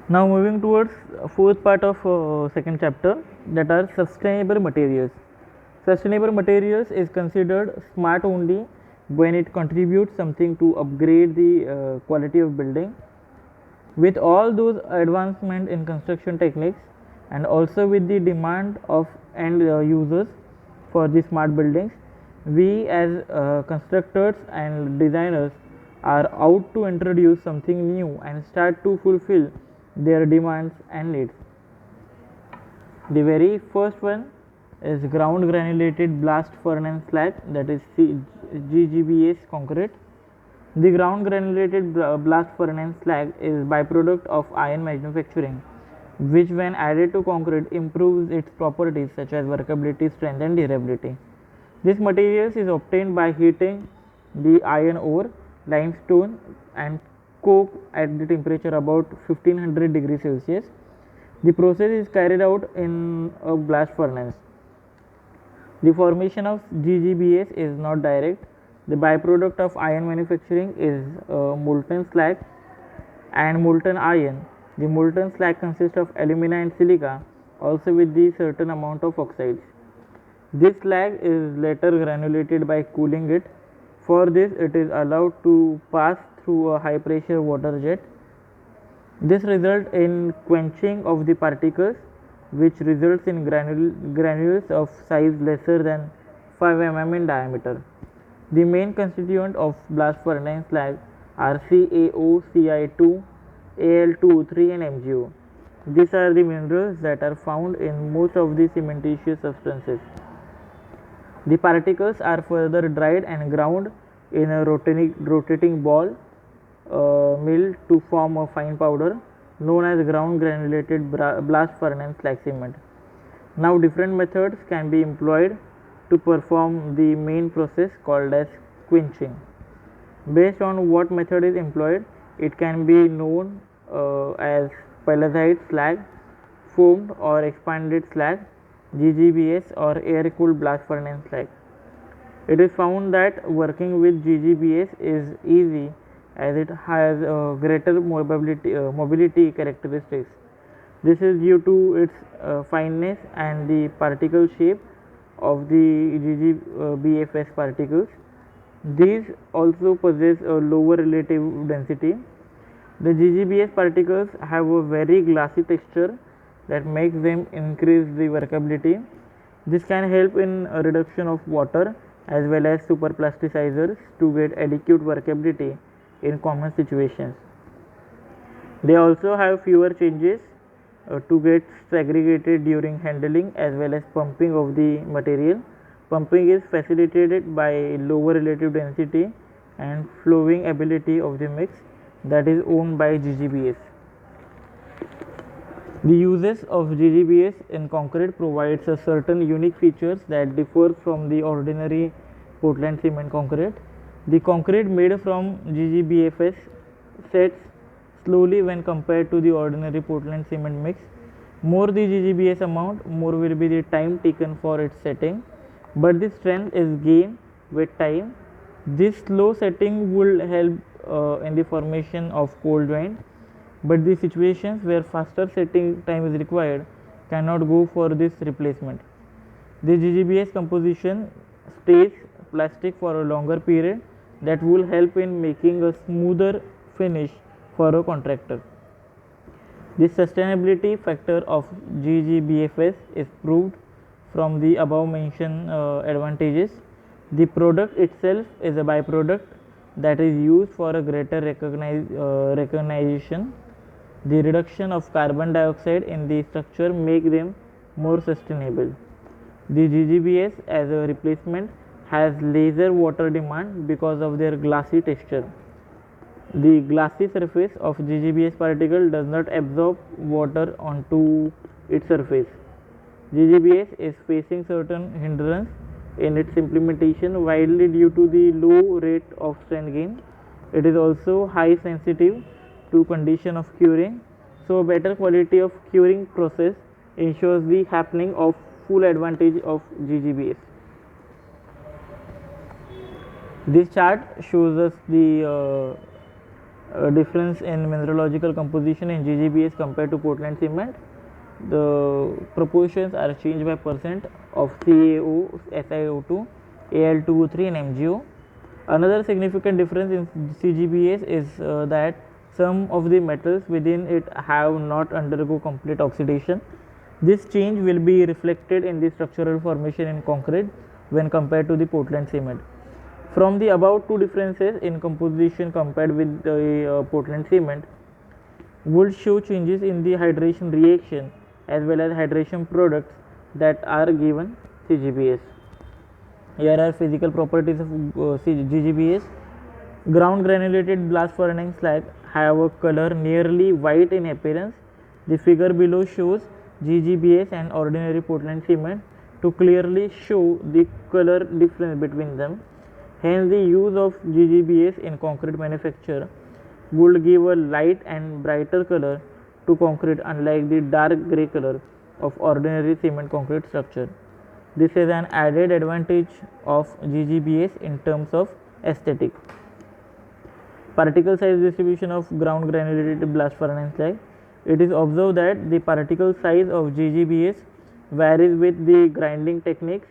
Now moving towards fourth part of second chapter, that are sustainable materials. Sustainable materials is considered smart only when it contributes something to upgrade the quality of building. With all those advancement in construction techniques and also with the demand of end users for the smart buildings, we as constructors and designers are out to introduce something new and start to fulfill their demands and needs. The very first one is ground granulated blast furnace slag, that is GGBS concrete. The ground granulated blast furnace slag is byproduct of iron manufacturing, which when added to concrete improves its properties such as workability, strength and durability. This material is obtained by heating the iron ore, limestone and coke at the temperature about 1500 degrees Celsius. The process is carried out in a blast furnace. The formation of GGBS is not direct. The byproduct of iron manufacturing is molten slag and molten iron. The molten slag consists of alumina and silica, also with the certain amount of oxides. This slag is later granulated by cooling it. For this, it is allowed to pass through a high pressure water jet. This results in quenching of the particles, which results in granules of size lesser than 5 mm in diameter. The main constituent of blast furnace slag are CaO, Ci2, Al2O3 and MgO. These are the minerals that are found in most of the cementitious substances. The particles are further dried and ground in a rotating ball mill to form a fine powder known as ground granulated blast furnace slag cement. Now different methods can be employed to perform the main process called as quenching. Based on what method is employed, it can be known as pelletized slag, foamed or expanded slag, GGBS or air cooled blast furnace slag. It is found that working with GGBS is easy as it has greater mobility characteristics. This is due to its fineness and the particle shape of the GGBFS particles. These also possess a lower relative density. The GGBS particles have a very glassy texture that makes them increase the workability. This can help in a reduction of water as well as superplasticizers to get adequate workability in common situations. They also have fewer changes to get segregated during handling as well as pumping of the material. Pumping is facilitated by lower relative density and flowing ability of the mix that is owned by GGBS. The uses of GGBS in concrete provides a certain unique features that differ from the ordinary Portland cement concrete. The concrete made from GGBFS sets slowly when compared to the ordinary Portland cement mix. More the GGBS amount, more will be the time taken for its setting, but the strength is gained with time. This slow setting will help in the formation of cold joint, but the situations where faster setting time is required cannot go for this replacement. The GGBS composition stays plastic for a longer period that will help in making a smoother finish for a contractor. The sustainability factor of GGBFS is proved from the above mentioned advantages. The product itself is a byproduct that is used for a greater recognition. The reduction of carbon dioxide in the structure make them more sustainable. The GGBS as a replacement has lesser water demand because of their glassy texture. The glassy surface of GGBS particle does not absorb water onto its surface. GGBS is facing certain hindrance in its implementation widely due to the low rate of strength gain. It is also high sensitive to condition of curing, so better quality of curing process ensures the happening of full advantage of GGBS. This chart shows us the difference in mineralogical composition in GGBS compared to Portland cement. The proportions are changed by percent of CaO, SiO2, Al2O3 and MgO. Another significant difference in CGBS is that some of the metals within it have not undergo complete oxidation. This change will be reflected in the structural formation in concrete when compared to the Portland cement. From the above two differences in composition compared with the Portland cement would show changes in the hydration reaction as well as hydration products that are given CGBS. Here are physical properties of GGBS. Ground granulated blast furnace slag have a color nearly white in appearance. The figure below shows GGBS and ordinary Portland cement to clearly show the color difference between them. Hence, the use of GGBS in concrete manufacture would give a light and brighter color to concrete, unlike the dark grey color of ordinary cement concrete structure. This is an added advantage of GGBS in terms of aesthetic. Particle size distribution of ground granulated blast furnace slag. It is observed that the particle size of GGBS varies with the grinding techniques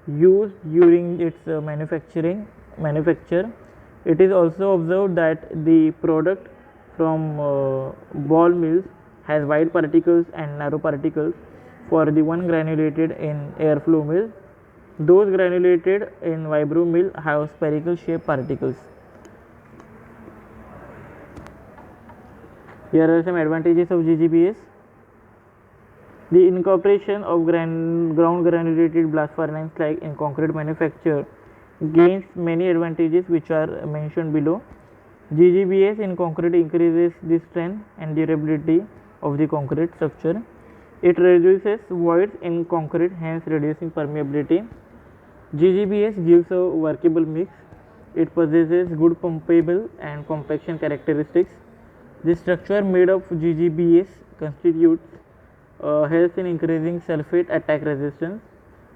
used during its manufacture. It is also observed that the product from ball mills has wide particles and narrow particles for the one granulated in airflow mill. Those granulated in vibro mill have spherical shaped particles. Here are some advantages of GGBS. The incorporation of ground granulated blast furnace slag in concrete manufacture gains many advantages which are mentioned below. GGBS in concrete increases the strength and durability of the concrete structure. It reduces voids in concrete, hence reducing permeability. GGBS gives a workable mix. It possesses good pumpable and compaction characteristics. The structure made of GGBS constitutes helps in increasing sulfate attack resistance.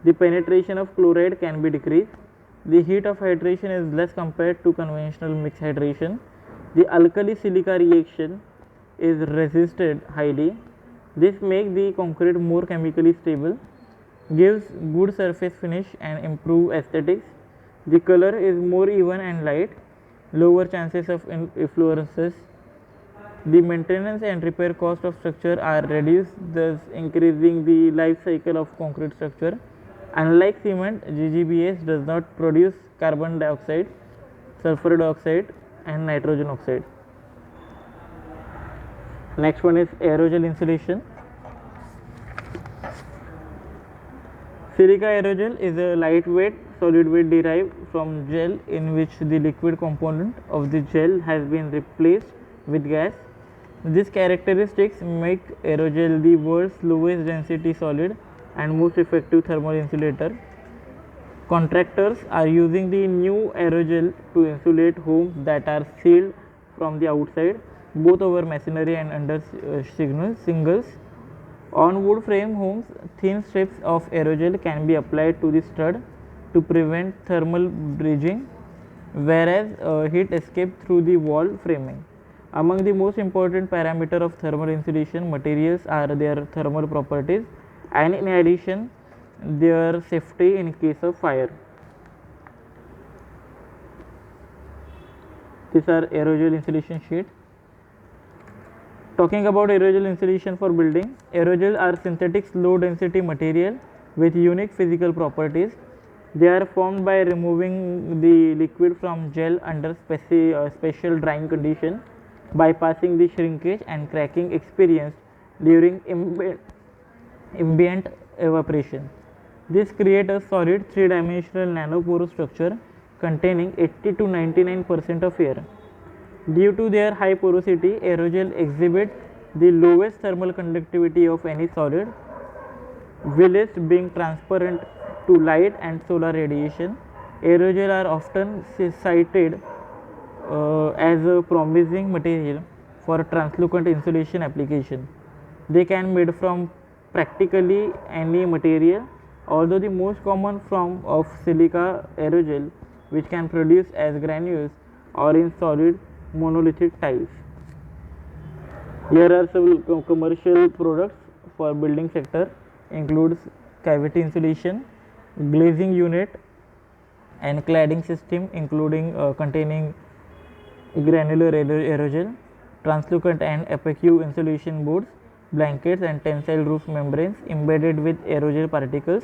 The penetration of chloride can be decreased. The heat of hydration is less compared to conventional mixed hydration. The alkali silica reaction is resisted highly. This makes the concrete more chemically stable, gives good surface finish and improve aesthetics. The color is more even and light, lower chances of efflorescence. The maintenance and repair cost of structure are reduced, thus increasing the life cycle of concrete structure. Unlike cement, GGBS does not produce carbon dioxide, sulfur dioxide and nitrogen oxide. Next one is aerogel insulation. Silica aerogel is a lightweight solid weight derived from gel in which the liquid component of the gel has been replaced with gas. These characteristics make aerogel the world's lowest density solid and most effective thermal insulator. Contractors are using the new aerogel to insulate homes that are sealed from the outside, both over masonry and under shingles. On wood frame homes, thin strips of aerogel can be applied to the stud to prevent thermal bridging, whereas heat escape through the wall framing. Among the most important parameter of thermal insulation materials are their thermal properties and in addition their safety in case of fire. These are aerogel insulation sheet. Talking about aerogel insulation for building, aerogel are synthetic low density material with unique physical properties. They are formed by removing the liquid from gel under special drying condition, bypassing the shrinkage and cracking experienced during ambient evaporation. This creates a solid three-dimensional nanoporous structure containing 80 to 99% of air. Due to their high porosity, aerogel exhibit the lowest thermal conductivity of any solid, whilst being transparent to light and solar radiation. Aerogel are often cited as a promising material for translucent insulation application. They can be made from practically any material, although the most common form of silica aerogel, which can produce as granules or in solid, monolithic tiles. Here are several commercial products for building sector includes cavity insulation, glazing unit, and cladding system including containing granular aerogel, translucent and opaque insulation boards, blankets and tensile roof membranes embedded with aerogel particles.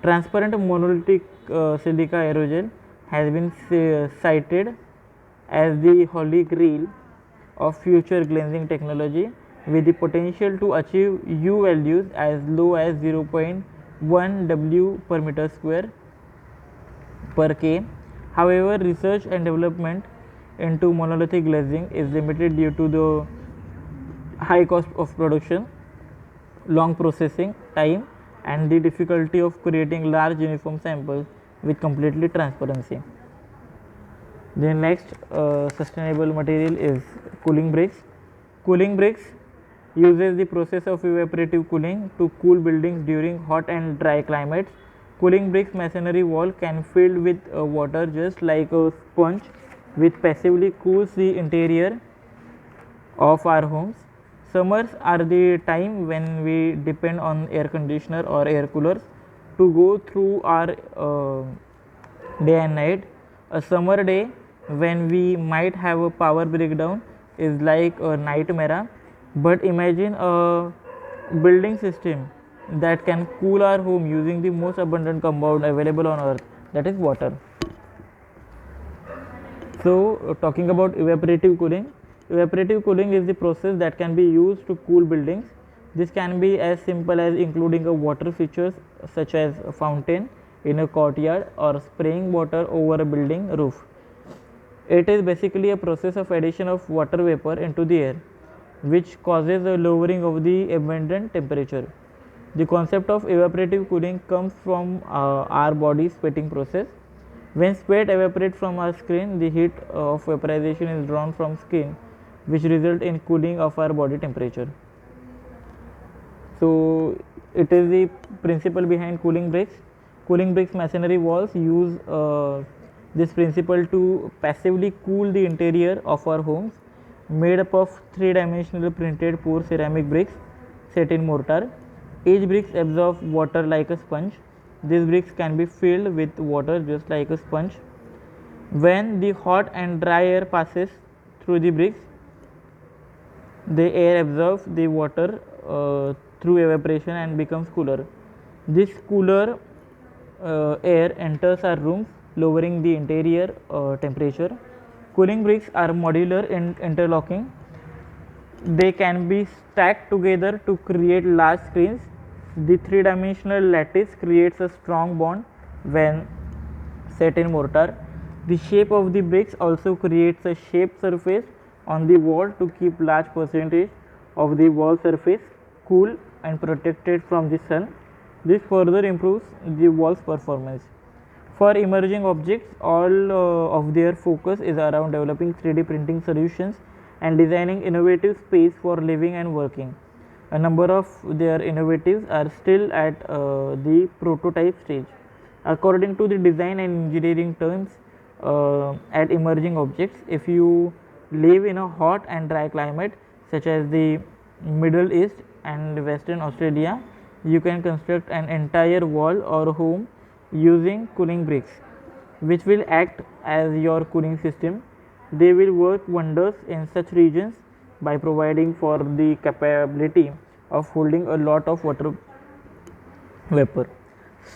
Transparent monolithic silica aerogel has been cited as the holy grail of future glazing technology with the potential to achieve U values as low as 0.1 W per meter square per K. However, research and development into monolithic glazing is limited due to the high cost of production, long processing time, and the difficulty of creating large uniform samples with completely transparency. The next sustainable material is cooling bricks. Cooling bricks uses the process of evaporative cooling to cool buildings during hot and dry climates. Cooling bricks masonry wall can fill with water just like a sponge, which passively cools the interior of our homes. Summers are the time when we depend on air conditioner or air coolers to go through our day and night. A summer day when we might have a power breakdown is like a nightmare, but imagine a building system that can cool our home using the most abundant compound available on earth, that is water. So talking about evaporative cooling is the process that can be used to cool buildings. This can be as simple as including a water features such as a fountain in a courtyard or spraying water over a building roof. It is basically a process of addition of water vapor into the air, which causes a lowering of the ambient temperature. The concept of evaporative cooling comes from our body's sweating process. When sweat evaporates from our skin, the heat of vaporization is drawn from skin, which result in cooling of our body temperature. So it is the principle behind cooling bricks. Cooling bricks masonry walls use this principle to passively cool the interior of our homes, made up of three-dimensional printed pour ceramic bricks set in mortar. Each brick absorbs water like a sponge. These bricks can be filled with water just like a sponge. When the hot and dry air passes through the bricks, the air absorbs the water through evaporation and becomes cooler. This cooler air enters our rooms, lowering the interior temperature. Cooling bricks are modular and interlocking. They can be stacked together to create large screens. The three-dimensional lattice creates a strong bond when set in mortar. The shape of the bricks also creates a shaped surface on the wall to keep large percentage of the wall surface cool and protected from the sun. This further improves the wall's performance. For emerging objects, all of their focus is around developing 3D printing solutions and designing innovative space for living and working. A number of their innovatives are still at the prototype stage. According to the design and engineering terms at emerging objects, if you live in a hot and dry climate such as the Middle East and Western Australia, you can construct an entire wall or home using cooling bricks, which will act as your cooling system. They will work wonders in such regions by providing for the capability of holding a lot of water vapor.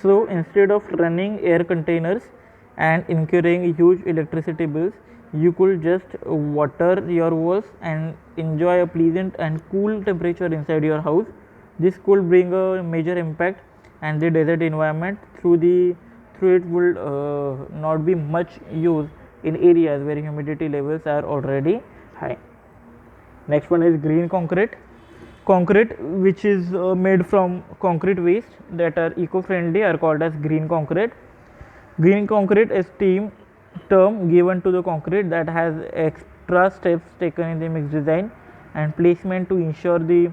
So instead of running air containers and incurring huge electricity bills, you could just water your walls and enjoy a pleasant and cool temperature inside your house. This could bring a major impact and the desert environment through it would not be much used in areas where humidity levels are already high. Next one is green concrete. Concrete which is made from concrete waste that are eco-friendly are called as green concrete. Green concrete is term given to the concrete that has extra steps taken in the mix design and placement to ensure the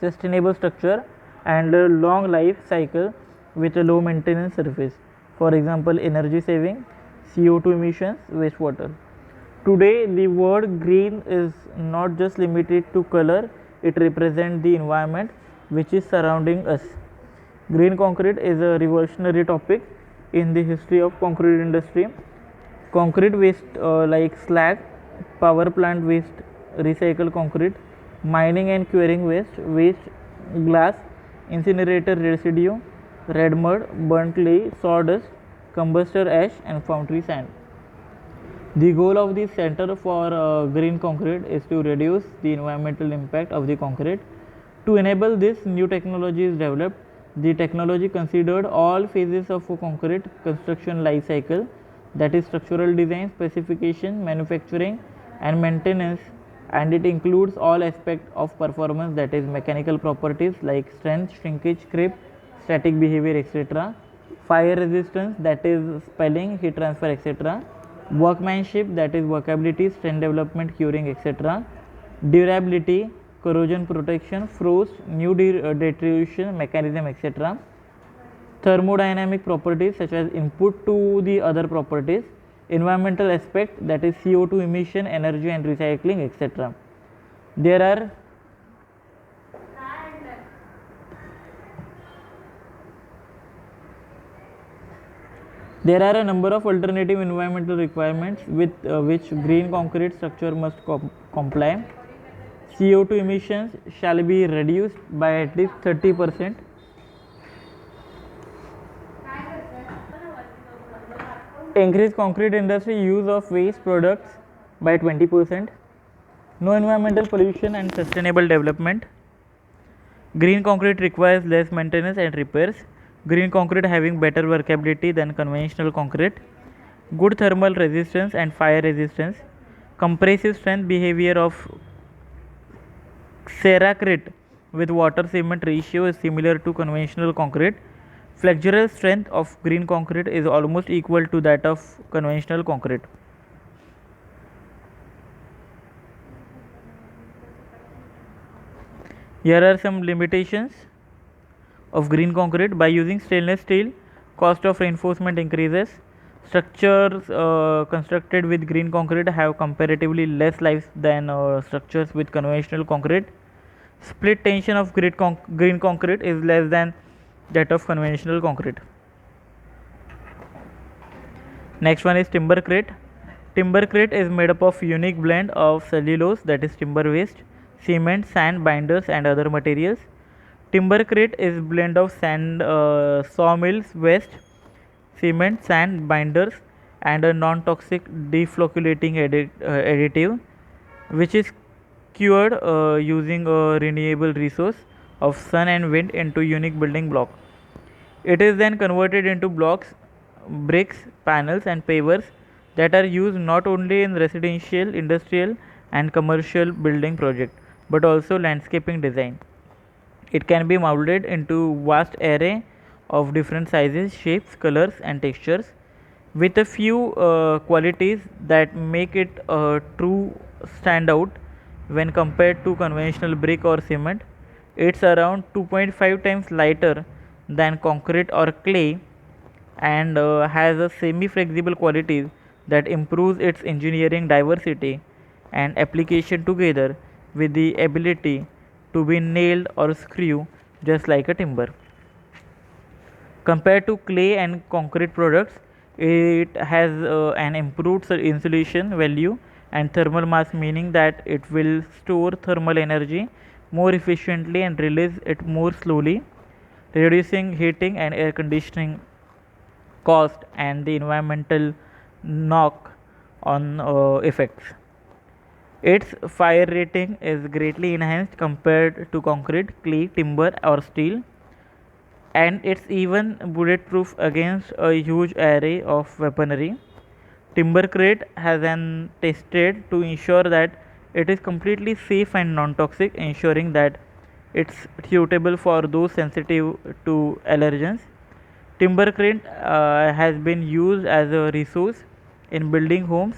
sustainable structure and a long life cycle with a low maintenance surface. For example, energy saving, CO2 emissions, wastewater. Today, the word green is not just limited to color, it represents the environment which is surrounding us. Green concrete is a revolutionary topic in the history of concrete industry. Concrete waste like slag, power plant waste, recycled concrete, mining and quarrying waste, glass, incinerator residue, red mud, burnt clay, sawdust, combustor ash, and foundry sand. The goal of the Center for Green Concrete is to reduce the environmental impact of the concrete. To enable this, new technology is developed. The technology considered all phases of a concrete construction life cycle, that is structural design, specification, manufacturing, and maintenance, and it includes all aspects of performance, that is mechanical properties like strength, shrinkage, creep, static behavior, etc., fire resistance, that is spalling, heat transfer, etc., workmanship, that is workability, strength development, curing, etc., durability, corrosion protection, frost, new deterioration mechanism, etc., thermodynamic properties such as input to the other properties, environmental aspect, that is CO2 emission, energy and recycling, etc. There are a number of alternative environmental requirements with which green concrete structure must comply. CO2 emissions shall be reduced by at least 30%. Increase concrete industry use of waste products by 20%. No environmental pollution and sustainable development. Green concrete requires less maintenance and repairs. Green concrete having better workability than conventional concrete. Good thermal resistance and fire resistance. Compressive strength behavior of Ceracrete with water cement ratio is similar to conventional concrete. Flexural strength of green concrete is almost equal to that of conventional concrete. Here are some limitations of green concrete. By using stainless steel, cost of reinforcement increases. Structures constructed with green concrete have comparatively less life than structures with conventional concrete. Split tension of green concrete is less than that of conventional concrete. Next one is timbercrete. Timbercrete is made up of unique blend of cellulose, that is timber waste, cement, sand, binders and other materials. Timbercrete is blend of sand, sawmills waste, cement, sand, binders and a non-toxic deflocculating additive which is cured using a renewable resource of sun and wind into unique building block. It is then converted into blocks, bricks, panels and pavers that are used not only in residential, industrial and commercial building project but also landscaping design. It can be molded into vast array of different sizes, shapes, colors and textures with a few qualities that make it a true standout when compared to conventional brick or cement. It's around 2.5 times lighter than concrete or clay and has a semi-flexible qualities that improves its engineering diversity and application together with the ability to be nailed or screw just like a timber. Compared to clay and concrete products, it has an improved insulation value and thermal mass, meaning that it will store thermal energy more efficiently and release it more slowly, reducing heating and air conditioning cost and the environmental knock on effects. Its fire rating is greatly enhanced compared to concrete, clay, timber or steel, and it's even bulletproof against a huge array of weaponry. Timbercrete has been tested to ensure that it is completely safe and non-toxic, ensuring that it's suitable for those sensitive to allergens. Timbercrete has been used as a resource in building homes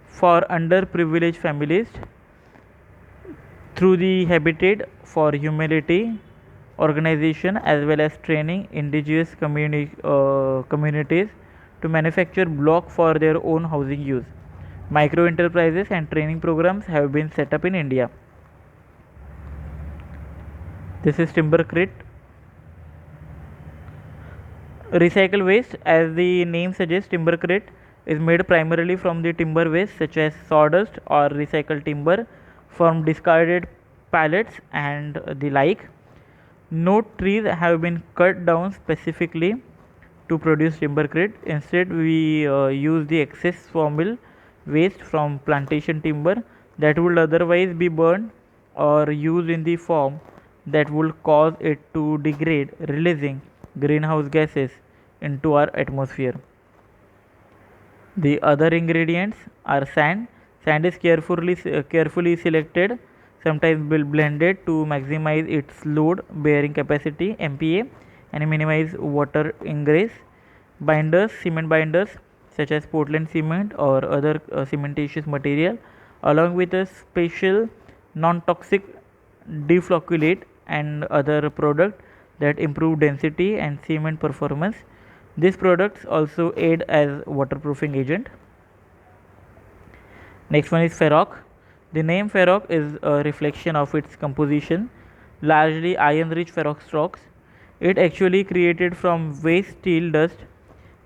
for underprivileged families through the Habitat for Humanity organization as well as training indigenous communities to manufacture block for their own housing use. Micro enterprises and training programs have been set up in India. This is Timbercrit. Recycle waste, as the name suggests, Timbercrit is made primarily from the timber waste such as sawdust or recycled timber from discarded pallets and the like. No trees have been cut down specifically to produce Timbercrit. Instead, we use the excess sawmill waste from plantation timber that would otherwise be burned or used in the form that would cause it to degrade, releasing greenhouse gases into our atmosphere. The other ingredients are sand. Sand is carefully selected, sometimes blended to maximize its load bearing capacity (MPa) and minimize water ingress. Binders, cement binders such as Portland cement or other cementitious material, along with a special non-toxic deflocculate and other product that improve density and cement performance. These products also aid as waterproofing agent. Next one is ferroc. The name ferroc is a reflection of its composition, largely iron-rich ferroc rocks. It actually created from waste steel dust,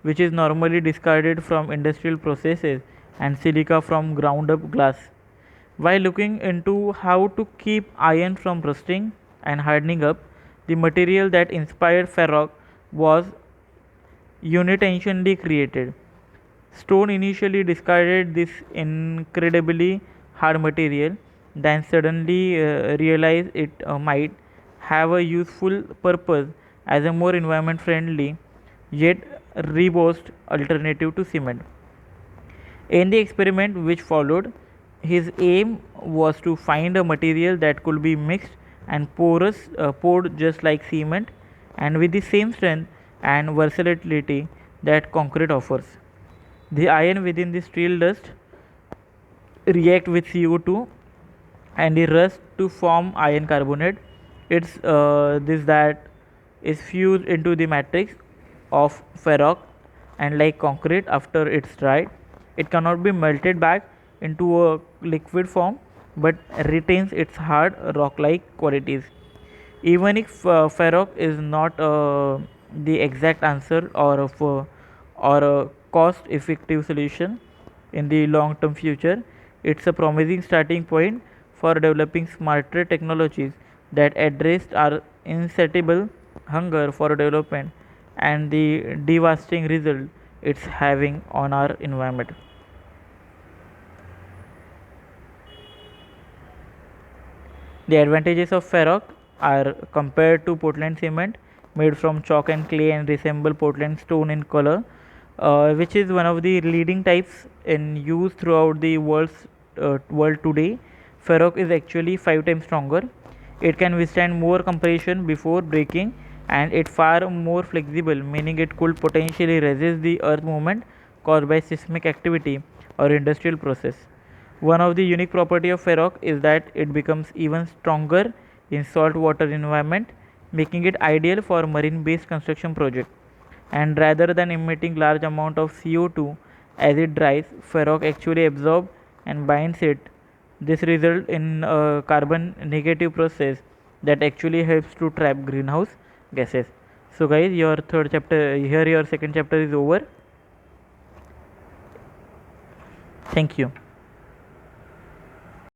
which is normally discarded from industrial processes, and silica from ground-up glass. While looking into how to keep iron from rusting and hardening up, the material that inspired ferroc was unintentionally created. Stone initially discarded this incredibly hard material, then suddenly realized it might have a useful purpose as a more environment friendly yet robust alternative to cement. In the experiment which followed, his aim was to find a material that could be mixed and poured just like cement, and with the same strength and versatility that concrete offers. The iron within the steel dust react with CO2 and the rust to form iron carbonate. It's this that is fused into the matrix of ferroc, and like concrete after it's dried, it cannot be melted back into a liquid form but retains its hard rock-like qualities. Even if ferroc is not the exact answer or a cost-effective solution in the long-term future, it's a promising starting point for developing smarter technologies that address our insatiable hunger for development and the devastating result it's having on our environment. The advantages of ferroc are compared to Portland cement, made from chalk and clay and resemble Portland stone in color, which is one of the leading types in use throughout the world today. Ferroc is actually 5 times stronger. It can withstand more compression before breaking, and it's far more flexible, meaning it could potentially resist the earth movement caused by seismic activity or industrial process. One of the unique property of ferroc is that it becomes even stronger in salt water environment, making it ideal for marine based construction project. And rather than emitting large amount of CO2 as it dries, ferroc actually absorbs and binds it. This results in a carbon negative process that actually helps to trap greenhouse gases. So guys, your third chapter here, your second chapter is over. Thank you.